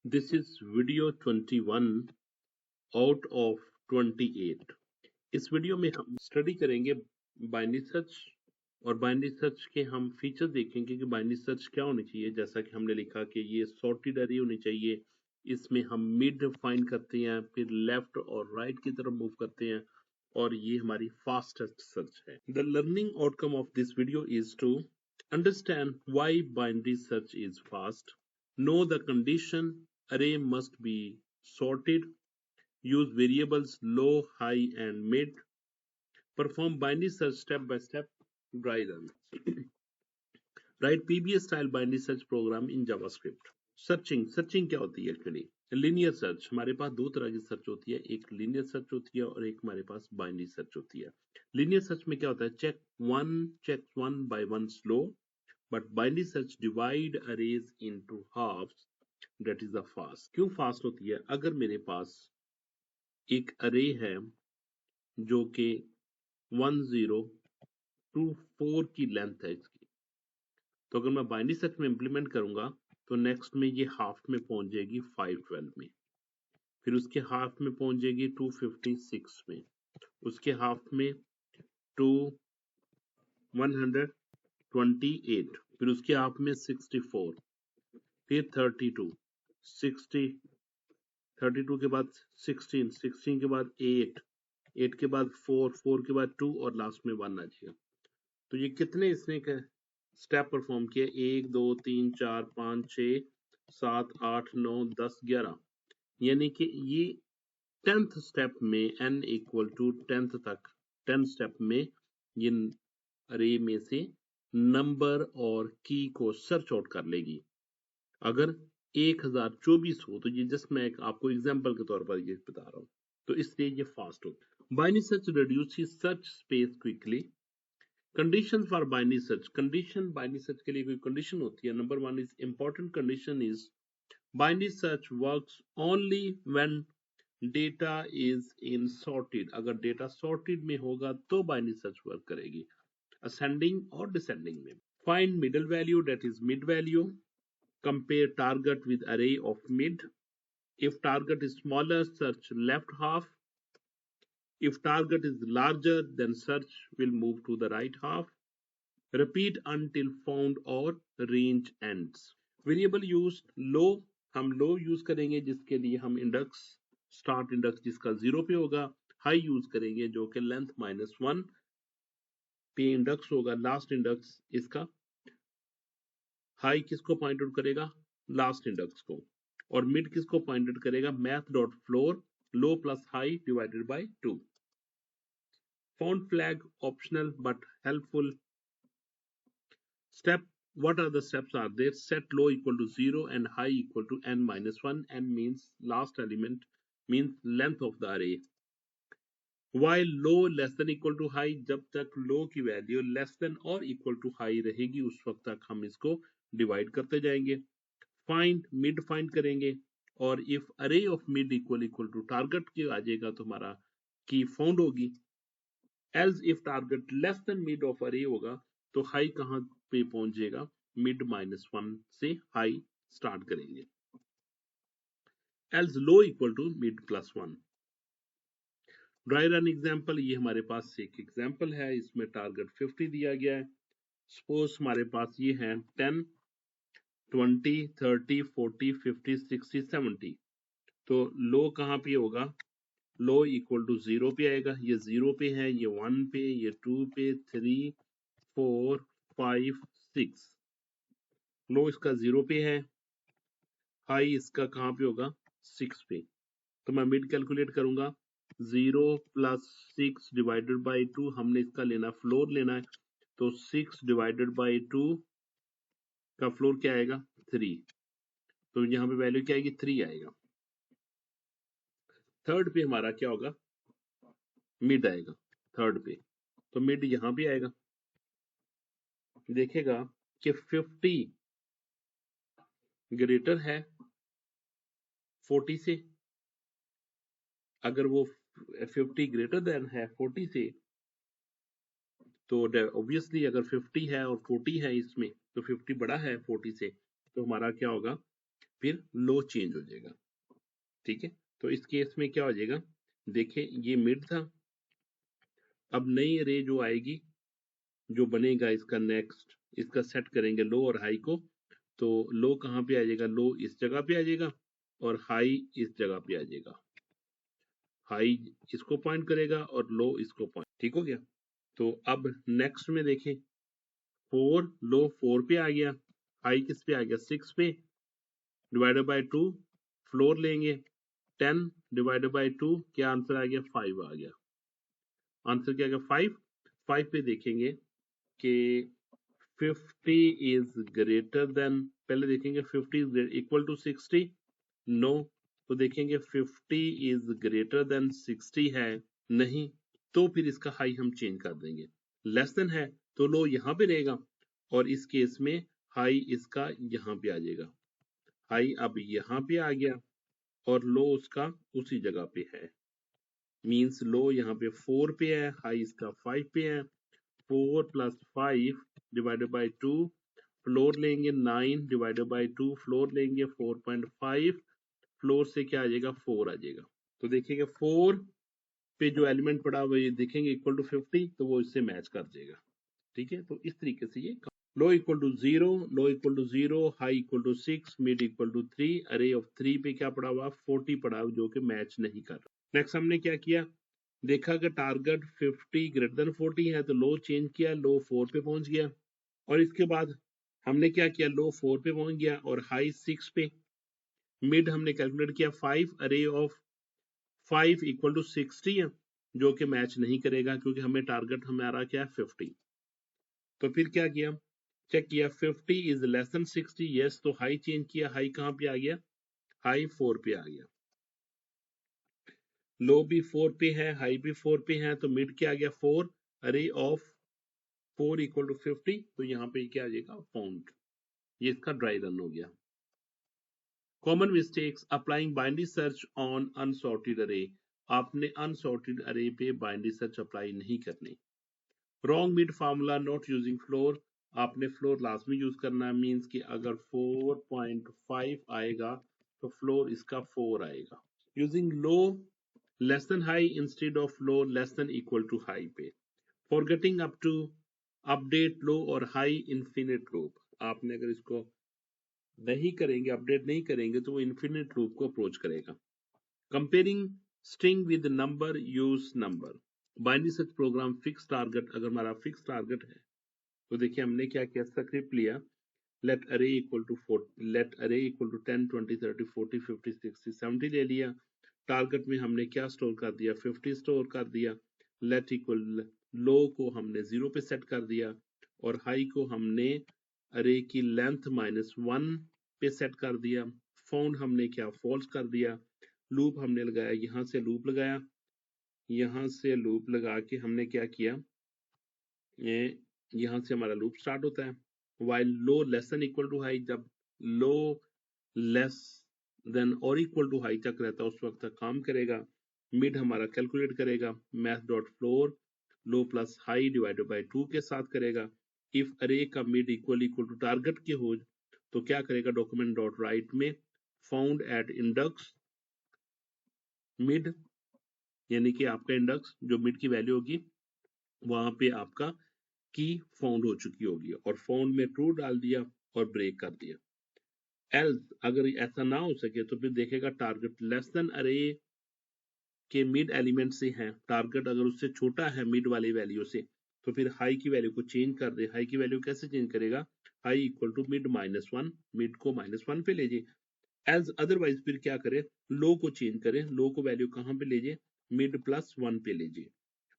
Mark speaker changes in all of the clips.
Speaker 1: This is video 21 out of 28. इस video में हम स्टडी करेंगे बाइनरी सर्च और बाइनरी सर्च के हम फीचर देखेंगे कि बाइनरी सर्च क्या होनी चाहिए। जैसा कि हमने लिखा कि ये सॉर्टेड अरे होनी चाहिए, इसमें हम मिड फाइंड करते हैं, फिर लेफ्ट और राइट की तरफ मूव करते हैं, और ये हमारी फास्टेस्ट सर्च है। The learning outcome of this video is to understand why binary search is fast, know the condition array must be sorted, use variables low, high, and mid, perform binary search step by step, dry run. Write PBS style binary search program in JavaScript. Searching क्या होती है actually? Linear search, हमारे पास दो तरह की search होती है, एक लीनियर सर्च होती है और एक हमारे पास बाइनरी सर्च होती है। लीनियर सर्च में क्या होता है? Check one by one slow, but binary search divide arrays into halves, that is the fast. क्यों फास्ट होती है? अगर मेरे पास एक अरे है जो कि 1024 की लेंथ है इसकी, तो अगर मैं बाइनरी सर्च में इंप्लीमेंट करूंगा तो नेक्स्ट में ये हाफ में पहुंच जाएगी 512 में, फिर उसके हाफ में पहुंच जाएगी 256 में, उसके हाफ में 128, फिर उसके हाफ में 64, फिर 32, 32 के बाद 16, 16 के बाद 8, 8 के बाद 4, 4 के बाद 2 और लास्ट में 1 आ जाएगा। तो ये कितने इसने स्टेप परफॉर्म किए? 1 2 3 4 5 6 7 8 9 10 11, यानी कि ये 10th स्टेप में n इक्वल टू 10th तक 10 स्टेप में ये अरे में से नंबर और की को सर्च आउट कर लेगी। अगर 1024 हो तो ये जस्ट मैं आपको एग्जांपल के तौर पर ये बता रहा हूँ, तो इसलिए ये फास्ट हो। Binary search reduces search space quickly. Condition for binary search, condition binary search के लिए कोई कंडीशन होती है। Number 1 is important condition is binary search works only when data is in sorted. अगर डेटा सॉर्टेड में होगा तो बाइनरी सर्च वर्क करेगी, असेंडिंग और डिसेंडिंग में। Find middle value, that is mid value. Compare target with array of mid. If target is smaller, search left half. If target is larger, then search will move to the right half. Repeat until found or range ends. Variable use low, हम low use करेंगे जिसके लिए हम index start index जिसका 0 पे होगा। High use करेंगे जो कि लेंथ -1 पे इंडेक्स होगा। लास्ट इंडेक्स इसका हाई किसको पॉइंट आउट करेगा? लास्ट इंडेक्स को। और मिड किसको पॉइंट आउट करेगा? Math dot floor low plus high divided by 2। Found flag optional but helpful. Step, what are the steps are there? Set low equal to 0 and high equal to n minus 1. N means last element, means length of the array. While low less than equal to high, जब तक low की value less than or equal to high रहेगी उस वक्त तक हम इसको divide करते जाएंगे। Find mid find करेंगे, और if array of mid equal to target की आ जाएगा तो हमारा की फाउंड होगी। Else if target less than mid of array होगा तो हाई कहां पे पहुंचेगा? मिड -1 से हाई स्टार्ट करेंगे। Else low equal to mid +1। Dry run example, ये हमारे पास एक एग्जांपल है, इसमें टारगेट 50 दिया गया है। सपोज हमारे पास ये है 10 20 30 40 50 60 70, तो लो कहां पे होगा? लो इक्वल टू 0 पे आएगा। ये 0 पे है, ये 1 पे, ये 2 पे, 3 4 5 6। लो इसका 0 पे है, हाई इसका कहां पे होगा? 6 पे। तो मैं मिड कैलकुलेट करूंगा, 0 + 6 डिवाइडेड बाय 2, हमने इसका लेना फ्लोर लेना है, तो 6 डिवाइडेड बाय 2 का फ्लोर क्या आएगा? 3। तो यहाँ पे वैल्यू क्या आएगी? 3 आएगा। थर्ड पे हमारा क्या होगा? मिड आएगा थर्ड पे, तो मिड यहाँ पे आएगा। देखेगा कि 50 ग्रेटर है 40 से। अगर वो 50 ग्रेटर देन है 40 से, तो ऑब्वियसली अगर 50 है और 40 है इसमें, तो 50 बड़ा है 40 से, तो हमारा क्या होगा? फिर लो चेंज हो जाएगा। ठीक है, तो इस केस में क्या हो जाएगा, देखिए ये मिड था, अब नई अरे जो आएगी, जो बनेगा इसका नेक्स्ट, इसका सेट करेंगे लो और हाई को, तो लो कहाँ पे आ जाएगा, लो इस जगह पे आ जाएगा और हाई इस जगह पे आ जाएगा। हाई इसको पॉइंट करेगा और लो इसको पॉइंट, ठीक हो गया। तो अब नेक्स्ट में देखें, 4 लो 4 पे आ गया, हाई किस पे आ गया 6 पे, डिवाइडेड बाय 2, फ्लोर लेंगे 10 डिवाइडेड बाय 2, क्या आंसर आ गया 5 आ गया। आंसर क्या आ गया 5। 5 पे देखेंगे कि 50 इज ग्रेटर देन, पहले देखेंगे 50 इज इक्वल टू 60, नो, तो देखेंगे 50 इज ग्रेटर देन 60 है, नहीं, तो फिर इसका हाई हम चेंज कर देंगे, लेस देन है तो लो यहाँ पे रहेगा और इस केस में हाई इसका यहाँ पे आ जाएगा, हाई अब यहाँ पे आ गया और लो उसका उसी जगह पे है, मींस लो यहाँ पे 4 पे है, हाई इसका 5 पे है, 4 प्लस 5 डिवाइडेड बाई 2, फ्लोर लेंगे 9 डिवाइडेड बाई 2, फ्लोर लेंगे 4.5, फ्लोर से क्या आ जाएगा 4 आ जाएगा। तो देखिएगा 4 पे जो एलिमेंट पड़ा हुआ ये देखेंगे इक्वल टू 50, तो वो इससे मैच कर जाएगा। ठीक है, तो इस तरीके से ये low equal to 0, low equal to 0, high equal to 6, mid equal to 3, array of 3 पे क्या पड़ा हुआ 40 पड़ा हुआ जो कि मैच नहीं कर रहा। नेक्स्ट हमने क्या किया, देखा कि टारगेट 50 ग्रेटर देन 40 है, तो लो चेंज किया, लो 4 पे पहुंच गया और इसके बाद हमने क्या किया, लो 4 पे पहुंच गया और हाई 6 पे, मिड हमने कैलकुलेट किया 5, अरे ऑफ 5 इक्वल टू 60 है जो कि मैच नहीं करेगा क्योंकि हमें टारगेट हमारा क्या है 50। तो फिर क्या किया, चेक किया 50 इज लेस देन 60, यस, तो हाई चेंज किया, हाई कहाँ पे आ गया, हाई 4 पे आ गया, लो भी 4 पे है, हाई भी 4 पे है, तो मिड क्या आ गया 4, अरे ऑफ 4 इक्वल टू 50, तो यहाँ पे क्या आ जाएगा फाउंड, ये इसका ड्राई रन हो गया। Common mistakes applying binary search on unsorted अरे, आपने अनसॉर्टेड अरे पे बाइनरी सर्च अप्लाई नहीं करनी। Wrong mid formula not using floor, आपने फ्लोर लाजमी यूज करना है, मींस कि अगर 4.5 आएगा तो फ्लोर इसका 4 आएगा। Using low less than high instead of low less than equal to high पे, forgetting up to update low और हाई इन्फिनिट लूप, आपने अगर इसको नहीं करेंगे, अपडेट नहीं करेंगे तो वो इन्फिनिट लूप को अप्रोच करेगा। Comparing string with number, use number, binary search program fix target, अगर हमारा फिक्स टारगेट है तो देखिए हमने क्या किया, स्क्रिप्ट लिया, लेट अरे इक्वल टू 4, लेट अरे इक्वल टू 10 20 30 40 50 60 70 ले लिया, टारगेट में हमने क्या स्टोर कर दिया 50 स्टोर कर दिया, लेट इक्वल लो को हमने 0 पे सेट कर दिया और हाई को हमने अरे की लेंथ -1 पे सेट कर दिया, फाउंड हमने क्या फॉल्स कर दिया, लूप हमने लगाया, यहाँ से लूप लगाया, यहाँ से लूप लगा के हमने क्या किया, ये यहाँ से हमारा लूप स्टार्ट होता है, while low less than equal to high, जब लो लेस देन और इक्वल टू हाई तक रहता है उस वक्त तक काम करेगा, मिड हमारा कैलकुलेट करेगा math dot floor low plus high divided by 2 के साथ करेगा, इफ अरे का मिड इक्वल टू टारगेट के हो तो क्या करेगा, डॉक्यूमेंट डॉट राइट में फाउंड एट इंडेक्स मिड, यानी कि आपका इंडेक्स जो मिड की वैल्यू होगी वहां पे आपका की फाउंड हो चुकी होगी और फाउंड में ट्रू डाल दिया और ब्रेक कर दिया। एल्स अगर ऐसा ना हो सके तो फिर देखेगा टारगेट लेस देन अरे के मिड एलिमेंट से है, टारगेट अगर उससे छोटा है मिड वाली वैल्यू से तो फिर हाई की वैल्यू को चेंज कर दे, हाई की वैल्यू कैसे चेंज करेगा, high equal to mid -1, mid को -1 पे ले जाए, एल्स अदरवाइज फिर क्या करे, लो को चेंज करे, लो को वैल्यू कहाँ पे ले जाए, मिड +1 पे ले जाए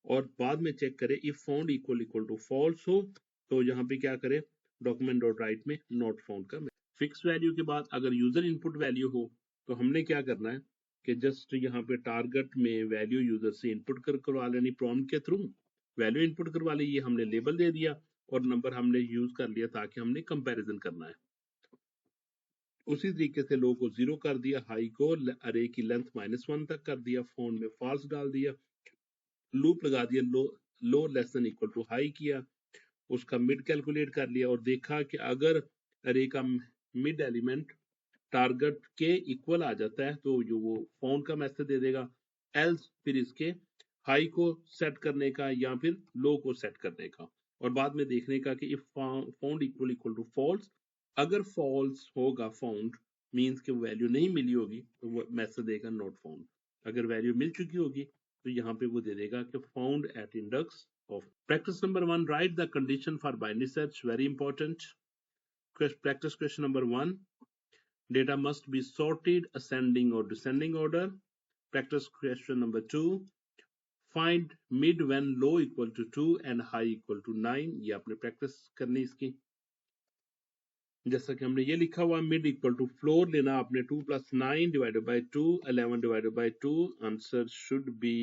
Speaker 1: और बाद में चेक करे if found equal to false हो तो यहाँ पे क्या करे, डॉक्यूमेंट डॉट राइट में नॉट फाउंड का फिक्स वैल्यू के बाद अगर यूजर इनपुट वैल्यू हो तो हमने क्या करना है कि जस्ट यहाँ पे टारगेट में वैल्यू यूजर से इनपुट करवा लेनी, प्रॉम्प्ट के थ्रू वैल्यू इनपुट करवा ली, ये हमने लेबल दे दिया और नंबर हमने यूज कर लिया ताकि हमने कंपैरिजन करना है। उसी तरीके से लो को 0 कर दिया, हाई को अरे की लेंथ -1 तक कर दिया, फाउंड में फॉल्स डाल दिया, लूप लगा दिया, low less than equal to high किया, उसका मिड कैलकुलेट कर लिया और देखा कि अगर अरे का मिड एलिमेंट टारगेट के इक्वल आ जाता है तो जो वो फाउंड का मैसेज दे देगा, एल्स फिर इसके हाई को सेट करने का या फिर लो को सेट करने का, और बाद में देखने का कि if found equal equal to false, अगर फॉल्स होगा फाउंड मींस कि वैल्यू नहीं मिली होगी तो वो मैसेज देगा नॉट फाउंड, अगर वैल्यू मिल चुकी होगी तो यहाँ पे वो दे देगा कि found at index of. Practice number 1, write the condition for binary search, very important practice. Question number 1, data must be sorted ascending or descending order. Practice question number 2, find mid when low equal to 2 and high equal to 9. ये आपने practice करनी इसकी। जैसा कि हमने ये लिखा हुआ मिड इक्वल टू फ्लोर लेना आपने 2 + 9 divided by 2, 11 divided by 2, answer should be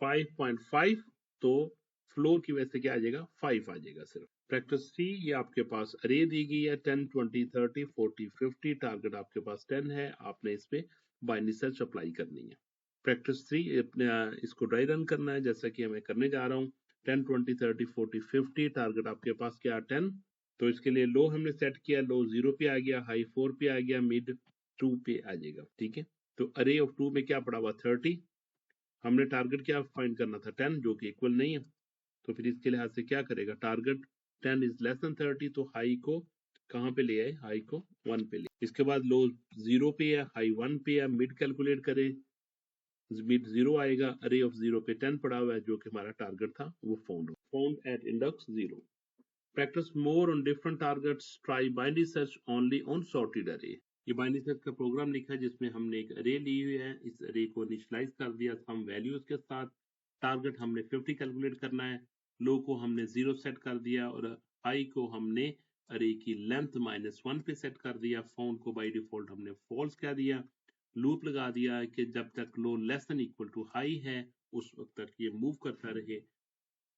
Speaker 1: 5.5, तो फ्लोर की वजह से क्या आ जाएगा 5 आ जाएगा सिर्फ। प्रैक्टिस 3, ये आपके पास अरे दी गई है 10 20 30 40 50, टारगेट आपके पास 10 है, आपने इस पे बाइनरी सर्च अप्लाई करनी है। प्रैक्टिस 3 अपने इसको ड्राई रन करना है जैसा कि मैं करने जा रहा हूँ। 10 20 30 40 50, टारगेट आपके पास क्या 10, तो इसके लिए लो हमने सेट किया, लो 0 पे आ गया, हाई 4 पे आ गया, मिड 2 पे आ जाएगा, ठीक है। तो अरे ऑफ 2 में क्या पड़ा हुआ 30, हमने टारगेट क्या फाइंड करना था 10 जो कि इक्वल नहीं है, तो फिर इसके लिहाज से क्या करेगा, टारगेट 10 इज लेस देन 30, तो हाई को कहाँ पे ले आए, हाई को 1 पे ले, इसके बाद लो 0 पे है, हाई 1 पे है, मिड कैलकुलेट करें, मिड 0 आएगा, अरे ऑफ 0 पे 10 पड़ा हुआ है जो कि हमारा टारगेट था वो found at index 0। Practice more on different targets. Try binary search only on sorted array. ये बाइनरी सर्च का प्रोग्राम लिखा है जिसमें हमने एक अरे ली हुई है, इस अरे को इनिशियलाइज कर दिया सम वैल्यूज के साथ, टारगेट हमने 50 कैलकुलेट करना है, लो को हमने 0 सेट कर दिया और हाई को हमने अरे की लेंथ -1 पे सेट कर दिया, फाउंड को बाय डिफॉल्ट हमने फॉल्स कह दिया, लूप लगा दिया कि जब तक low less than equal to high है उस वक्त तक ये मूव करता रहे।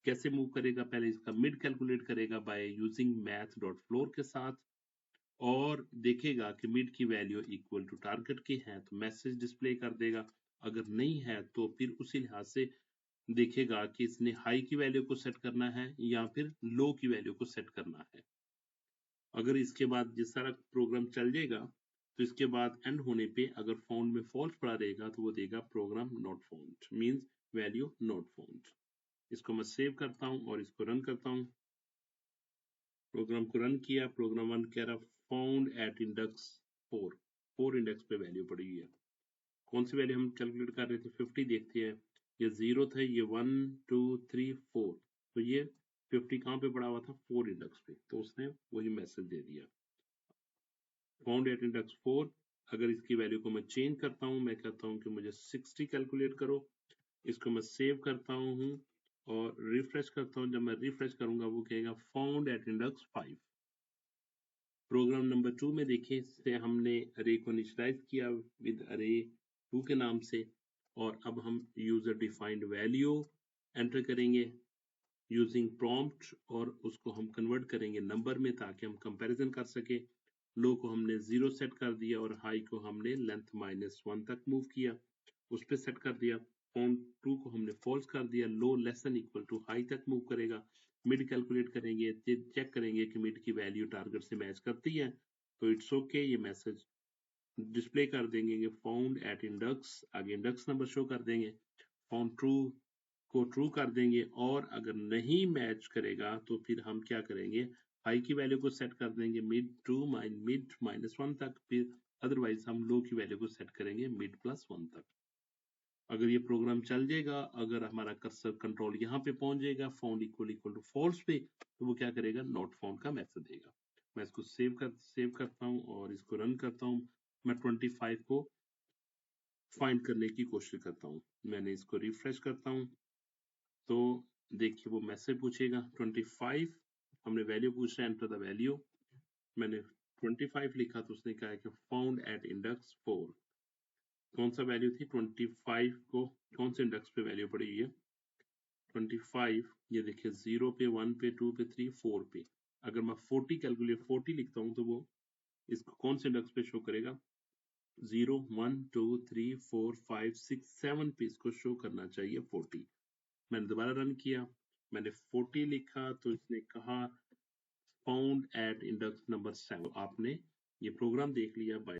Speaker 1: कैसे मूव करेगा, पहले इसका मिड कैलकुलेट करेगा बाय यूजिंग math.floor के साथ, और देखेगा कि मिड की वैल्यू इक्वल टू टारगेट की है तो मैसेज डिस्प्ले कर देगा, अगर नहीं है तो फिर उसी लिहाज से देखेगा कि इसने हाई की वैल्यू को सेट करना है या फिर लो की वैल्यू को सेट करना है। अगर इसके बाद जिस सारा प्रोग्राम चल जाएगा तो इसके बाद एंड होने पे अगर फाउंड में फॉल्स पड़ा रहेगा तो वो देगा program not found, means value not found. इसको मैं सेव करता हूँ और इसको रन करता हूँ। प्रोग्राम को रन किया, प्रोग्राम 1 कह रहा फाउंड एट इंडेक्स 4 इंडेक्स पे वैल्यू पड़ी हुई है। कौन सी वैल्यू हम कैलकुलेट कर रहे थे 50, देखते हैं, ये 0 था, ये 1 2 3 4, तो ये 50 कहाँ पे पड़ा हुआ था 4 इंडेक्स पे, तो उसने वही मैसेज दे दिया फाउंड एट इंडेक्स 4। अगर इसकी वैल्यू को मैं चेंज करता हूँ, मैं कहता हूँ कि मुझे 60 कैलकुलेट करो, इसको मैं सेव करता हूँ और रिफ्रेश करता हूँ, जब मैं रिफ्रेश करूंगा वो कहेगा found at index 5। Program number 2 में देखिए, इससे हमने अरे को इनिशियलाइज किया विद अरे 2 के नाम से, और अब हम यूजर डिफाइंड वैल्यू एंटर करेंगे यूजिंग प्रॉम्प्ट और उसको हम कन्वर्ट करेंगे नंबर में ताकि हम कंपैरिजन कर सके। लो को हमने 0 सेट कर दिया और हाई को हमने लेंथ -1 तक मूव किया, उस पर सेट कर दिया। फाउंड 2 को हमने फॉल्स कर दिया, low less than equal to high तक मूव करेगा। मिड कैलकुलेट करेंगे, चेक करेंगे कि मिड की वैल्यू टारगेट से मैच करती है तो इट्स ओके, ये मैसेज डिस्प्ले कर देंगे फाउंड एट इंडेक्स, आगे इंडेक्स नंबर शो कर देंगे, फाउंड ट्रू को ट्रू कर देंगे, और अगर नहीं मैच करेगा तो फिर हम क्या करेंगे, हाई की वैल्यू को सेट कर देंगे मिड -1 तक, फिर अदरवाइज हम लो की वैल्यू को सेट करेंगे मिड +1 तक। अगर ये प्रोग्राम चल जाएगा, अगर हमारा कर्सर कंट्रोल यहाँ पे पहुंच जाएगा फाउंड इक्वल टू फॉल्स पे, तो वो क्या करेगा नॉट फाउंड का मैसेज देगा। मैं इसको सेव करता हूँ और इसको रन करता हूँ। मैं 25 को फाइंड करने की कोशिश करता हूँ, मैंने इसको रिफ्रेश करता हूँ तो देखिए वो मैसेज पूछेगा 25, हमने वैल्यू पूछ रहा है, एंटर द वैल्यू, मैंने 25 लिखा तो उसने कहा कि फाउंड एट इंडेक्स 4। कौन सा वैल्यू थी 25 को, कौन से इंडेक्स पे वैल्यू पड़ी हुई है 25, ये देखिए 0 पे 1 पे 2 पे 3 4 पे, अगर मैं 40 लिखता हूँ तो वो इसको कौन से इंडेक्स पे शो करेगा 0 1 2 3 4 5 6 7 पे इसको शो करना चाहिए 40। मैंने दोबारा रन किया, मैंने 40 लिखा तो इसने कहा फाउंड एट इंडेक्स नंबर 7, आपने ये प्रोग्राम देख लिया बाय